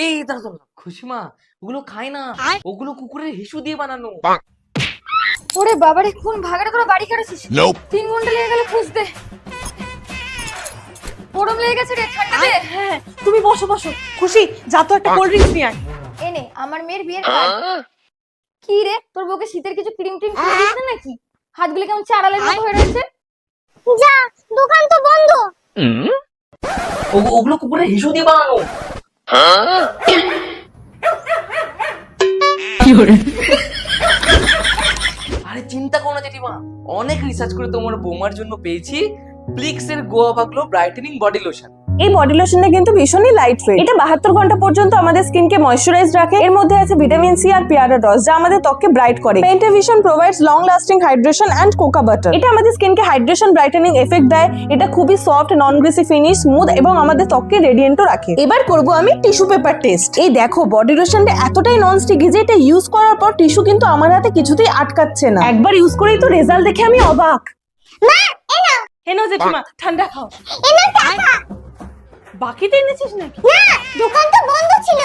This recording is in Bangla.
এই দাঁড়া দাঁড়া, খুশিমা ওগুলো খায় না, ওগুলো কুকুরের হিসু দিয়ে বানানো। ওরে বাবারে, কোন ভাগাড়া করে বাড়ি কাটাছিস? 3 ঘন্টা লেগে গেল খুঁজতে। গরম লেগে গেছে রে, ঠান্ডা দে। হ্যাঁ, তুমি বসো বসো। খুশি, যা তো একটা কোল্ড ড্রিঙ্কস নিয়ে আয়। এনে আমার মেয়ের বিয়ের কার্ড। কি রে, তোর বউকে শীতের কিছু ক্রিম টিম কিনে দিস না নাকি? হাতগুলো কেমন চারালের মতো হয়ে রয়েছে। যা, দোকান তো বন্ধ। ওগুলো কুকুরের হিসু দিয়ে বানানো। আরে চিন্তা করো না জেঠিমা, অনেক রিসার্চ করে তোমার বৌমার জন্য পেয়েছি প্লিক্স এর guava glow brightening body lotion. এই বডি লোশনটা কিন্তু ভীষণই লাইট ওয়েট। এটা 72 ঘন্টা পর্যন্ত আমাদের স্কিনকে ময়শ্চারাইজ রাখে। এর মধ্যে আছে ভিটামিন সি আর পেয়ারার রস, যা আমাদের ত্বককে ব্রাইট করে। Pentavitin provides long lasting hydration and cocoa butter. এটা আমাদের স্কিনকে হাইড্রেশন ব্রাইটেনিং এফেক্ট দেয়। এটা খুবই soft, non greasy finish, smooth এবং আমাদের ত্বককে রেডিয়েন্টও রাখে। এবার করব আমি টিস্যু পেপার টেস্ট। এই দেখো, বডি লোশনটা এতটাই নন স্টিকি যে এটা ইউজ করার পর টিস্যু কিন্তু আমার হাতে কিছুতেই আটকাচ্ছে না। একবার ইউজ করেই তো রেজাল্ট দেখে আমি অবাক। মা, এনো হেনো জেঠিমা, ঠান্ডা খাও। এনো টাকা। বাকিটা এনেছিস নাকি? না, দোকান তো বন্ধ ছিল।